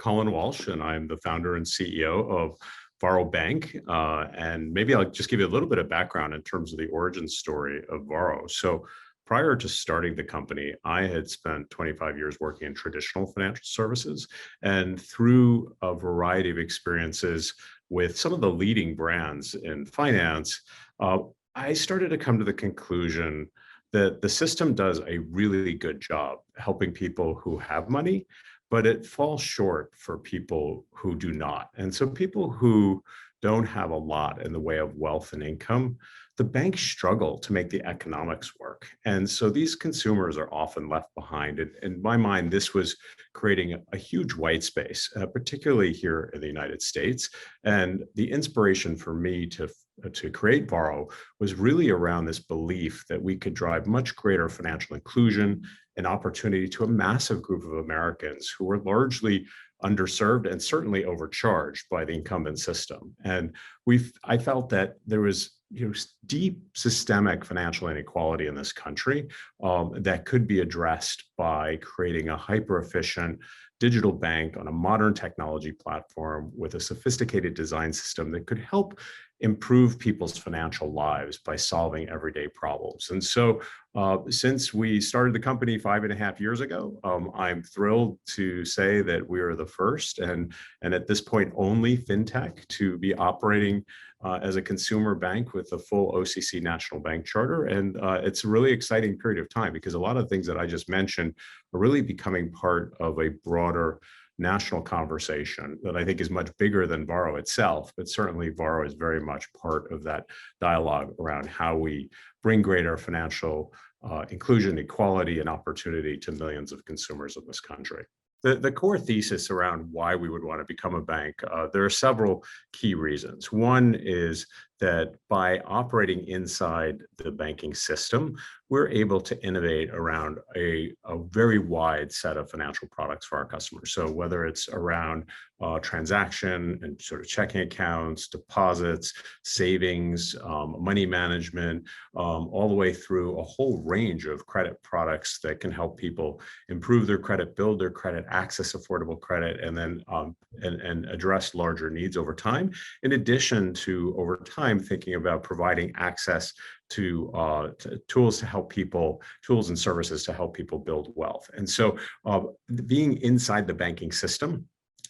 Colin Walsh, and I'm the founder and CEO of Varo Bank. And maybe I'll just give you a little bit of background in terms of the origin story of Varro. So prior to starting the company, I had spent 25 years working in traditional financial services. And through a variety of experiences with some of the leading brands in finance, I started to come to the conclusion that the system does a really good job helping people who have money, but it falls short for people who do not. And so people who don't have a lot in the way of wealth and income, the banks struggle to make the economics work. And so these consumers are often left behind. And in my mind, this was creating a huge white space, particularly here in the United States. And the inspiration for me to create Varro was really around this belief that we could drive much greater financial inclusion and opportunity to a massive group of Americans who were largely underserved and certainly overcharged by the incumbent system. And I felt that there was deep systemic financial inequality in this country that could be addressed by creating a hyper-efficient digital bank on a modern technology platform with a sophisticated design system that could help improve people's financial lives by solving everyday problems. And so since we started the company 5.5 years ago, I'm thrilled to say that we are the first and at this point only fintech to be operating as a consumer bank with a full OCC national bank charter. And it's a really exciting period of time because a lot of things that I just mentioned are really becoming part of a broader national conversation that I think is much bigger than Varro itself, but certainly Varro is very much part of that dialogue around how we bring greater financial inclusion, equality, and opportunity to millions of consumers in this country. The core thesis around why we would want to become a bank, there are several key reasons. One is that by operating inside the banking system, we're able to innovate around a very wide set of financial products for our customers. So whether it's around transaction and sort of checking accounts, deposits, savings, money management, all the way through a whole range of credit products that can help people improve their credit, build their credit, access affordable credit, and then and address larger needs over time. In addition to over time thinking about providing access to tools to help people, tools and services to help people build wealth. And so being inside the banking system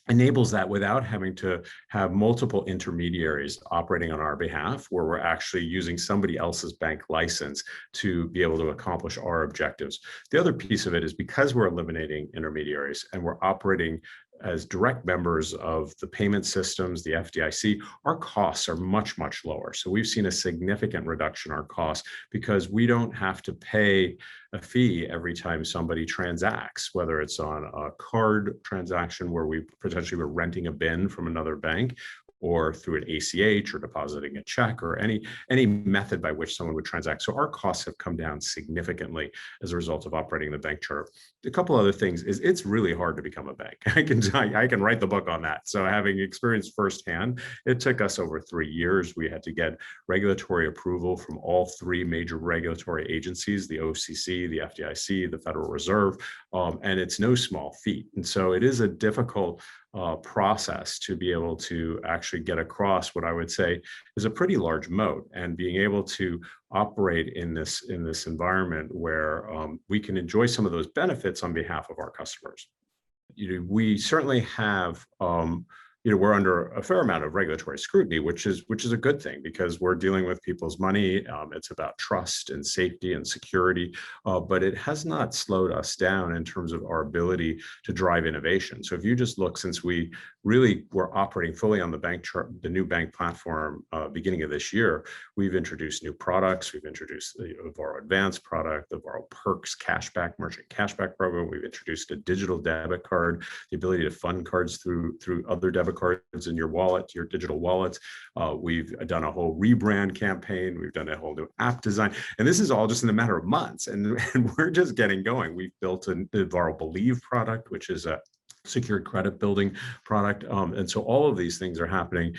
enables that without having to have multiple intermediaries operating on our behalf, where we're actually using somebody else's bank license to be able to accomplish our objectives. The other piece of it is because we're eliminating intermediaries and we're operating as direct members of the payment systems, the FDIC, our costs are much, much lower. So we've seen a significant reduction in our costs because we don't have to pay a fee every time somebody transacts, whether it's on a card transaction where we potentially were renting a bin from another bank, or through an ACH or depositing a check or any method by which someone would transact. So our costs have come down significantly as a result of operating the bank charter. A couple other things is it's really hard to become a bank. I can write the book on that. So having experienced firsthand, it took us over 3 years. We had to get regulatory approval from all 3 major regulatory agencies, the OCC, the FDIC, the Federal Reserve, and it's no small feat. And so it is a difficult process to be able to actually get across what I would say is a pretty large moat, and being able to operate in this environment where we can enjoy some of those benefits on behalf of our customers. We certainly have we're under a fair amount of regulatory scrutiny, which is a good thing because we're dealing with people's money. It's about trust and safety and security, but it has not slowed us down in terms of our ability to drive innovation. So if you just look, since we really were operating fully on the new bank platform beginning of this year, we've introduced new products. We've introduced the Varro Advanced product, the Varro Perks Cashback merchant cashback program. We've introduced a digital debit card, the ability to fund cards through other debit cards in your wallet, your digital wallets. We've done a whole rebrand campaign. We've done a whole new app design. And this is all just in a matter of months. And we're just getting going. We've built the Varro Believe product, which is a secured credit building product. And so all of these things are happening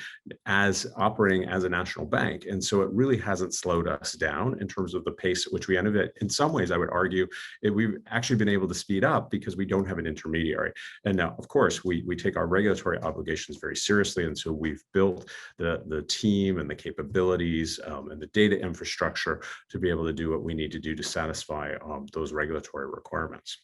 as operating as a national bank. And so it really hasn't slowed us down in terms of the pace at which we innovate. In some ways, I would argue we've actually been able to speed up because we don't have an intermediary. And now, of course, we take our regulatory obligations very seriously. And so we've built the team and the capabilities and the data infrastructure to be able to do what we need to do to satisfy those regulatory requirements.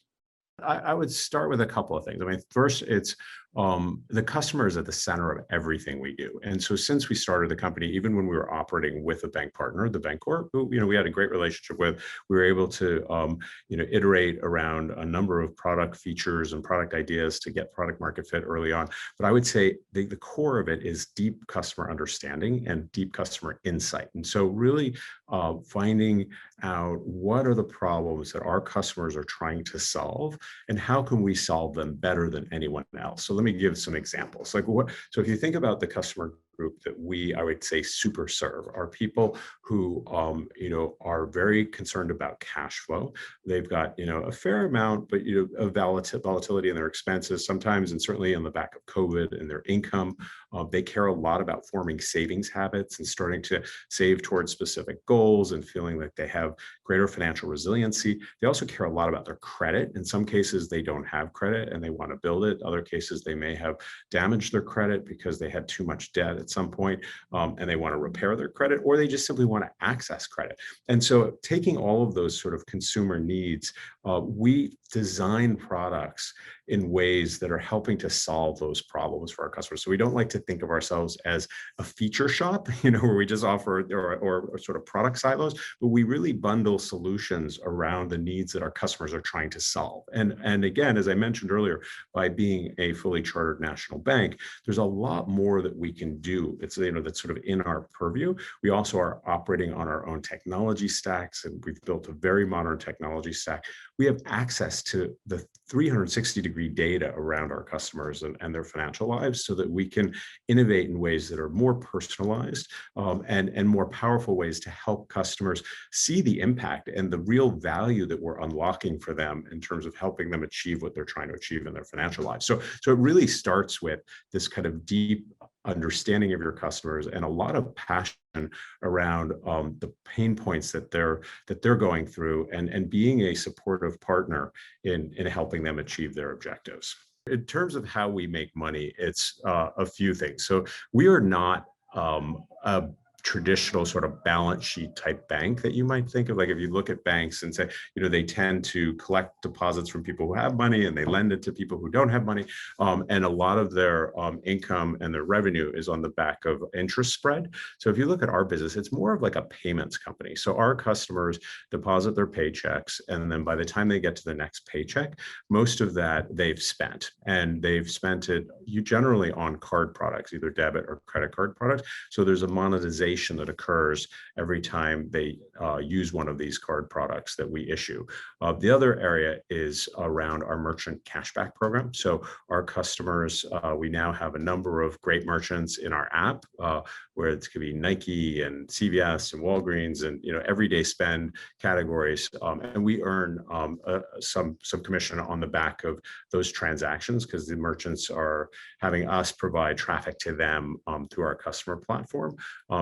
I would start with a couple of things. I mean, first, it's the customer is at the center of everything we do. And so since we started the company, even when we were operating with a bank partner, the Bancorp, who, we had a great relationship with, we were able to, iterate around a number of product features and product ideas to get product market fit early on. But I would say the core of it is deep customer understanding and deep customer insight. And so really finding out what are the problems that our customers are trying to solve and how can we solve them better than anyone else. So let me give some examples. So if you think about the customer group that I would say super serve are people who, are very concerned about cash flow. They've got, a fair amount, but, of volatility in their expenses sometimes, and certainly on the back of COVID and their income. They care a lot about forming savings habits and starting to save towards specific goals and feeling like they have greater financial resiliency. They also care a lot about their credit. In some cases, they don't have credit and they want to build it. Other cases, they may have damaged their credit because they had too much debt at some point, and they want to repair their credit, or they just simply want to access credit. And so taking all of those sort of consumer needs, we design products in ways that are helping to solve those problems for our customers. So we don't like to think of ourselves as a feature shop, where we just offer or sort of product silos, but we really bundle solutions around the needs that our customers are trying to solve. And again, as I mentioned earlier, by being a fully chartered national bank, there's a lot more that we can do. It's, that's sort of in our purview. We also are operating on our own technology stacks, and we've built a very modern technology stack. We have access to the 360-degree data around our customers and their financial lives so that we can innovate in ways that are more personalized and more powerful ways to help customers see the impact and the real value that we're unlocking for them in terms of helping them achieve what they're trying to achieve in their financial lives. So it really starts with this kind of deep understanding of your customers and a lot of passion around the pain points that they're going through and being a supportive partner in helping them achieve their objectives. In terms of how we make money, it's a few things. So we are not a traditional sort of balance sheet type bank that you might think of. Like if you look at banks and say, they tend to collect deposits from people who have money and they lend it to people who don't have money. And a lot of their income and their revenue is on the back of interest spread. So if you look at our business, it's more of like a payments company. So our customers deposit their paychecks, and then by the time they get to the next paycheck, most of that they've spent, and they've spent it generally on card products, either debit or credit card products. So there's a monetization that occurs every time they use one of these card products that we issue. The other area is around our merchant cashback program. So our customers, we now have a number of great merchants in our app, where it could be Nike and CVS and Walgreens and everyday spend categories, and we earn some commission on the back of those transactions because the merchants are having us provide traffic to them through our customer platform.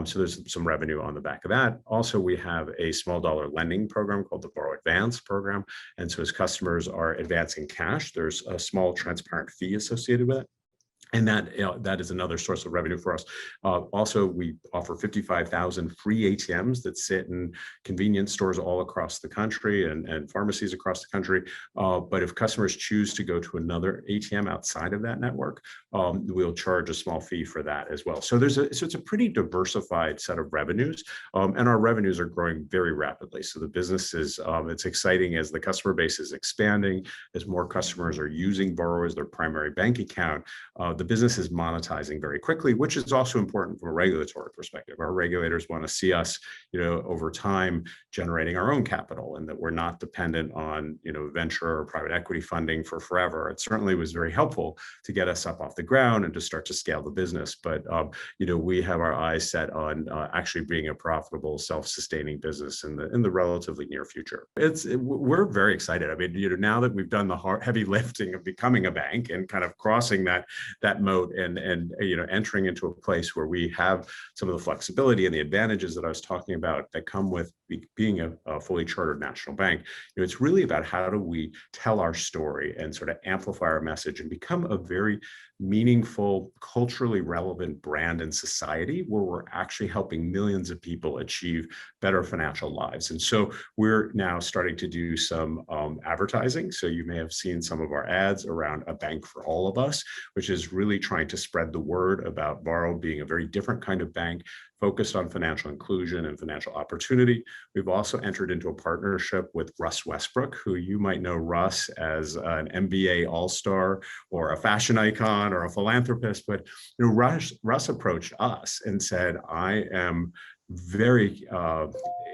So there's some revenue on the back of that. Also, we have a small dollar lending program called the Varo Advance program. And so as customers are advancing cash, there's a small transparent fee associated with it. And that is another source of revenue for us. Also, we offer 55,000 free ATMs that sit in convenience stores all across the country and pharmacies across the country. But if customers choose to go to another ATM outside of that network, we'll charge a small fee for that as well. So it's a pretty diversified set of revenues, and our revenues are growing very rapidly. So the business is it's exciting as the customer base is expanding, as more customers are using Varro as their primary bank account. the business is monetizing very quickly, which is also important from a regulatory perspective. Our regulators want to see us, over time generating our own capital, and that we're not dependent on, venture or private equity funding for forever. It certainly was very helpful to get us up off the ground and to start to scale the business. But, we have our eyes set on actually being a profitable, self-sustaining business in the relatively near future. We're very excited. I mean, now that we've done the heavy lifting of becoming a bank and kind of crossing that moat and entering into a place where we have some of the flexibility and the advantages that I was talking about that come with being a fully chartered national bank, it's really about how do we tell our story and sort of amplify our message and become a very meaningful, culturally relevant brand in society where we're actually helping millions of people achieve better financial lives. And so we're now starting to do some advertising. So you may have seen some of our ads around a bank for all of us, which is really trying to spread the word about Varro being a very different kind of bank focused on financial inclusion and financial opportunity. We've also entered into a partnership with Russ Westbrook, who you might know Russ as an MBA all-star or a fashion icon or a philanthropist. But Russ approached us and said, I am very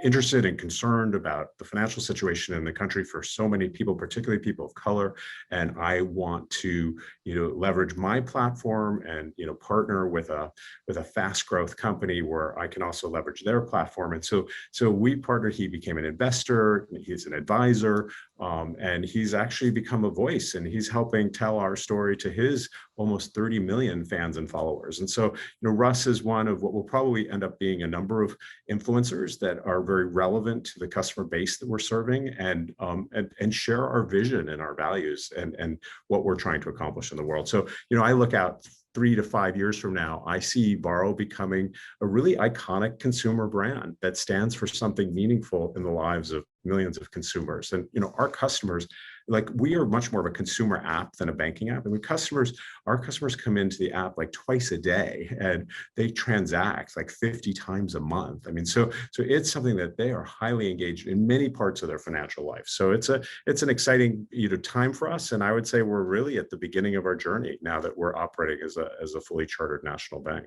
interested and concerned about the financial situation in the country for so many people, particularly people of color. And I want to, leverage my platform and, partner with a fast growth company where I can also leverage their platform. And so we partnered. He became an investor. He's an advisor. And he's actually become a voice, and he's helping tell our story to his almost 30 million fans and followers. And so, Russ is one of what will probably end up being a number of influencers that are very relevant to the customer base that we're serving and share our vision and our values and what we're trying to accomplish in the world. So, I look out 3 to 5 years from now, I see Varro becoming a really iconic consumer brand that stands for something meaningful in the lives of millions of consumers. And, our customers, we are much more of a consumer app than a banking app. And our customers come into the app like twice a day, and they transact like 50 times a month. I mean, so it's something that they are highly engaged in many parts of their financial life. So it's an exciting, time for us. And I would say we're really at the beginning of our journey now that we're operating as a fully chartered national bank.